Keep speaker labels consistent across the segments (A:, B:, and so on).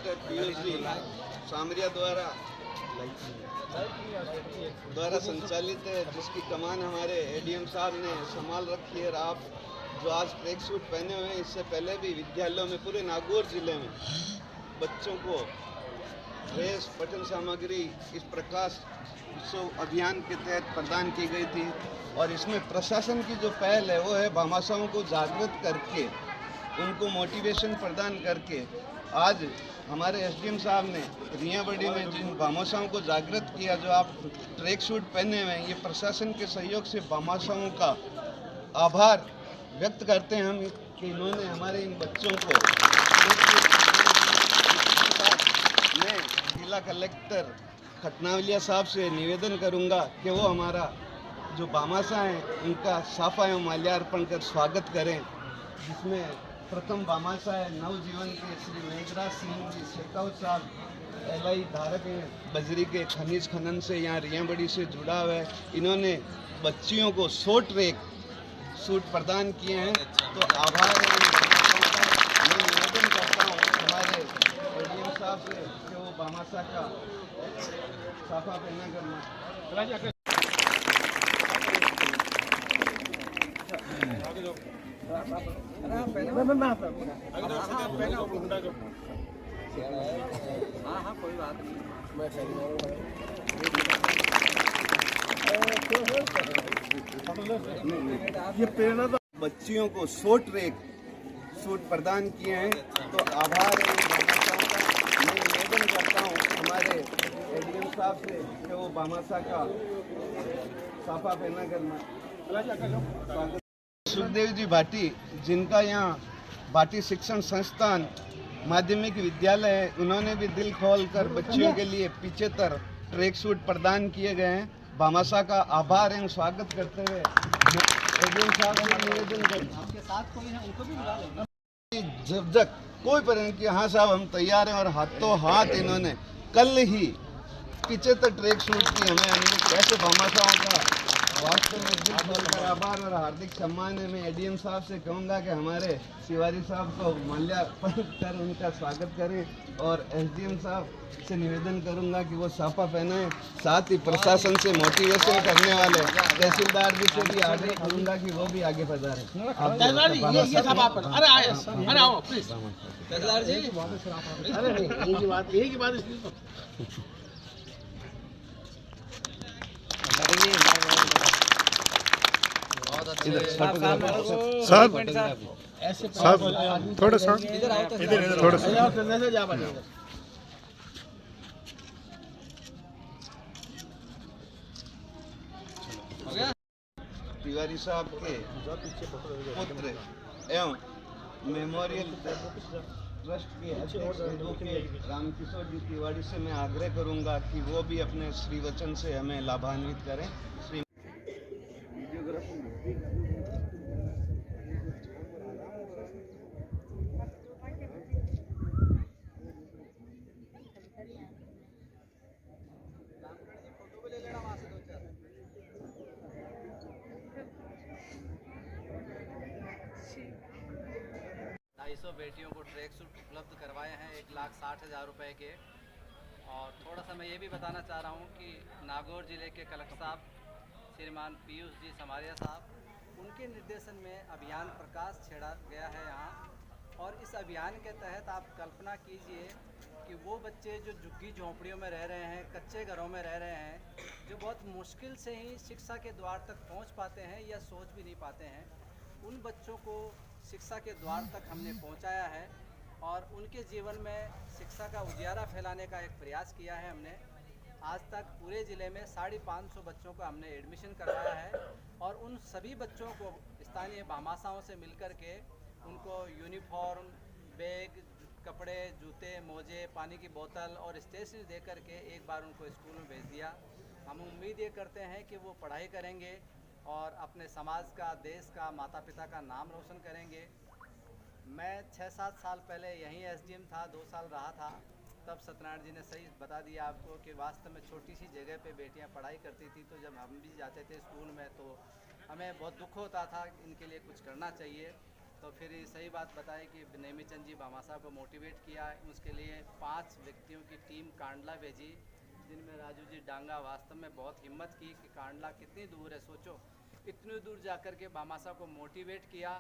A: Doctor Piyush ji सामरिया द्वारा संचालित है, जिसकी कमान हमारे एडीएम साहब ने संभाल रखी है। और आप जो आज ट्रैक सूट पहने हुए हैं, इससे पहले भी विद्यालयों में पूरे नागौर जिले में बच्चों को ड्रेस पठन सामग्री इस प्रकाश उत्सव अभियान के तहत प्रदान की गई थी। और इसमें प्रशासन की जो पहल है वो है भामाशाहों को जागृत करके उनको मोटिवेशन प्रदान करके आज हमारे एसडीएम साहब ने रियाबड़ी में जिन भामाशाहों को जागृत किया, जो आप ट्रैक सूट पहने हुए हैं, ये प्रशासन के सहयोग से भामाशाहों का आभार व्यक्त करते हैं हम कि इन्होंने हमारे इन बच्चों को। मैं जिला कलेक्टर खटनावलिया साहब से निवेदन करूंगा कि वो हमारा जो भामाशाह हैं उनका साफा एवं माल्यार्पण कर स्वागत करें, जिसमें प्रथम भामाशाह है नवजीवन के श्री मेघराज सिंह जी शेखावत साहब, एलआई धारक हैं, बजरी के खनिज खनन से यहाँ रियाबड़ी से जुड़ा हुआ है। इन्होंने बच्चियों को 100 ट्रैक सूट प्रदान किए हैं, तो आभार है। मैं निवेदन करता हूँ हमारे एडीएम साहब से कि वो भामाशाह का साफा पहना करना। हाँ कोई बात नहीं। ये प्रेरणा बच्चियों को 100 ट्रैक सूट प्रदान किए हैं, तो आभार है। मैं निवेदन करता हूँ हमारे एडीएम साहब से कि वो भामाशाह का साफा पहना करना। सुखदेव जी भाटी, जिनका यहाँ भाटी शिक्षण संस्थान माध्यमिक विद्यालय है, उन्होंने भी दिल खोलकर बच्चियों के लिए 75 ट्रैक सूट प्रदान किए गए हैं। भामाशाह का आभार एवं स्वागत करते हुए एडीएम साहब से निवेदन करते हैं आपके साथ कोई है उनको भी बुला लो। जब तक कोई पर कि हाँ साहब हम तैयार हैं, और हाथों हाथ इन्होंने कल ही 75 ट्रैक सूट की हमें कैसे भामाशाहों का वास्तव में दिल खोलकर आभार और हार्दिक सम्मान है। मैं एडीएम साहब से कहूँगा कि हमारे शिवारी साहब को माल्यार्पण कर उनका स्वागत करें, और एसडीएम साहब से निवेदन करूँगा कि वो साफा पहनाएं। साथ ही प्रशासन से मोटिवेशन करने वाले तहसीलदार जी से भी आगे करूँगा कि वो भी आगे पधारें।
B: साहब थोड़ा सा इधर थोड़ा सा
A: तिवारी साहब के पुत्र एवं मेमोरियल ट्रस्ट के अध्यक्ष एडवोकेट रामकिशोर जी तिवारी से मैं आग्रह करूंगा कि वो भी अपने श्री वचन से हमें लाभान्वित करें। श्री
C: बेटियों को ट्रैक सूट उपलब्ध करवाए हैं 1,60,000 रुपए के। और थोड़ा सा मैं ये भी बताना चाह रहा हूँ कि नागौर ज़िले के कलेक्टर साहब श्रीमान पीयूष जी समारिया साहब, उनके निर्देशन में अभियान प्रकाश छेड़ा गया है यहाँ। और इस अभियान के तहत आप कल्पना कीजिए कि वो बच्चे जो झुग्गी झोंपड़ियों में रह रहे हैं, कच्चे घरों में रह रहे हैं, जो बहुत मुश्किल से ही शिक्षा के द्वार तक पहुँच पाते हैं या सोच भी नहीं पाते हैं, उन बच्चों को शिक्षा के द्वार तक हमने पहुंचाया है और उनके जीवन में शिक्षा का उजियारा फैलाने का एक प्रयास किया है हमने। आज तक पूरे ज़िले में 550 बच्चों को हमने एडमिशन करवाया है, और उन सभी बच्चों को स्थानीय भामाशाहों से मिलकर के उनको यूनिफॉर्म, बैग, कपड़े, जूते, मोजे, पानी की बोतल और स्टेशनरी दे करके एक बार उनको स्कूल में भेज दिया। हम उम्मीद ये करते हैं कि वो पढ़ाई करेंगे और अपने समाज का, देश का, माता पिता का नाम रोशन करेंगे। मैं 6-7 साल पहले यहीं एसडीएम था, 2 साल रहा था। तब सत्यनारायण जी ने सही बता दिया आपको कि वास्तव में छोटी सी जगह पे बेटियां पढ़ाई करती थी, तो जब हम भी जाते थे स्कूल में तो हमें बहुत दुख होता था, इनके लिए कुछ करना चाहिए। तो फिर सही बात बताई कि नेमीचंद जी भामाशाह को मोटिवेट किया। उसके लिए 5 व्यक्तियों की टीम कांडला भेजी, जिनमें राजू जी डांगा वास्तव में बहुत हिम्मत की कि कांडला कितनी दूर है, सोचो इतनी दूर जाकर के भामाशाह को मोटिवेट किया।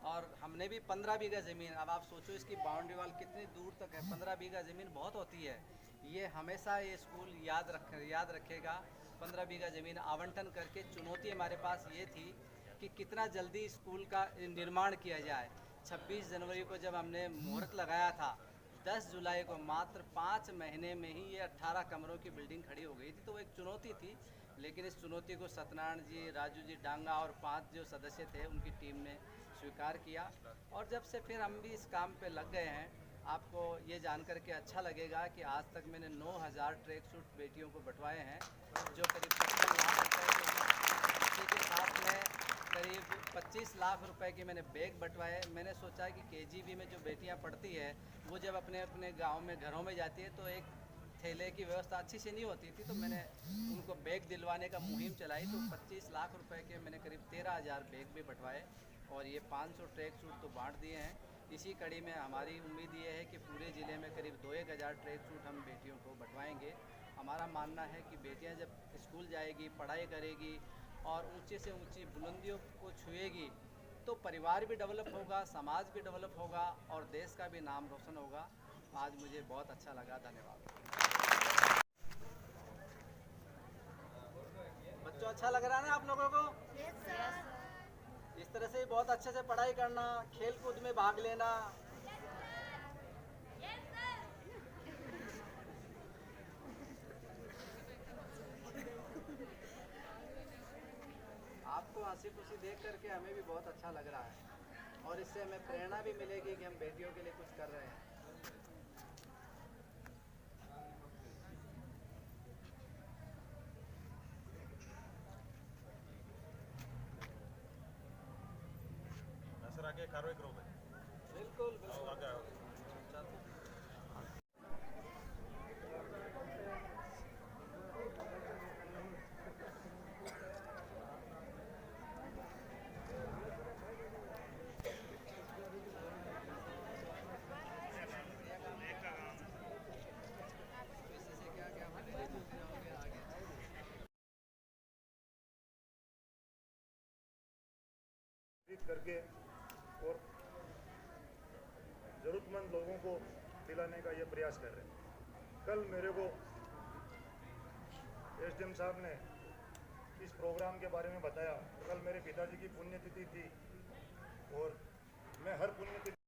C: और हमने भी 15 बीघा ज़मीन, अब आप सोचो इसकी बाउंड्री वाल कितनी दूर तक है, 15 बीघा ज़मीन बहुत होती है। ये हमेशा ये स्कूल याद रखेगा। 15 बीघा ज़मीन आवंटन करके चुनौती हमारे पास ये थी कि कितना जल्दी स्कूल का निर्माण किया जाए। 26 जनवरी को जब हमने मुहूर्त लगाया था, 10 जुलाई को मात्र 5 महीने में ही ये 18 कमरों की बिल्डिंग खड़ी हो गई थी। तो वो एक चुनौती थी, लेकिन इस चुनौती को सत्यनारायण जी, राजू जी डांगा और 5 जो सदस्य थे उनकी टीम ने स्वीकार किया। और जब से फिर हम भी इस काम पे लग गए हैं। आपको ये जान करके अच्छा लगेगा कि आज तक मैंने 9000 ट्रैक सूट बेटियों को बंटवाए हैं, जो करीब 55 लाख रुपए के। इसी के साथ में करीब 25 लाख रुपए के मैंने बैग बंटवाए। मैंने सोचा कि केजीबी में जो बेटियां पढ़ती है वो जब अपने अपने गांव में घरों में जाती है तो एक थैले की व्यवस्था अच्छी से नहीं होती थी, तो मैंने उनको बैग दिलवाने का मुहिम चलाई। तो 25 लाख रुपए के मैंने करीब 13,000 बैग भी बंटवाए और ये 500 ट्रैक सूट तो बांट दिए हैं। इसी कड़ी में हमारी उम्मीद ये है कि पूरे ज़िले में करीब 2-1 हज़ार ट्रैक सूट हम बेटियों को बंटवाएंगे। हमारा मानना है कि बेटियां जब स्कूल जाएगी, पढ़ाई करेगी और ऊंचे से ऊंची बुलंदियों को छुएगी, तो परिवार भी डेवलप होगा, समाज भी डेवलप होगा और देश का भी नाम रोशन होगा। आज मुझे बहुत अच्छा लगा। धन्यवाद। बच्चों, अच्छा लग रहा है ना आप लोगों को? इस तरह से बहुत अच्छे से पढ़ाई करना, खेल कूद में भाग लेना। आपको हंसी खुशी देख करके हमें भी बहुत अच्छा लग रहा है और इससे हमें प्रेरणा भी मिलेगी कि हम बेटियों के लिए कुछ कर रहे हैं।
D: आगे कार्रवाई करोगे?
C: बिल्कुल
D: आओ, आगे आओ। करके और ज़रूरतमंद लोगों को दिलाने का ये प्रयास कर रहे हैं। कल मेरे को एसडीएम साहब ने इस प्रोग्राम के बारे में बताया। कल मेरे पिताजी की पुण्यतिथि थी और मैं हर पुण्यतिथि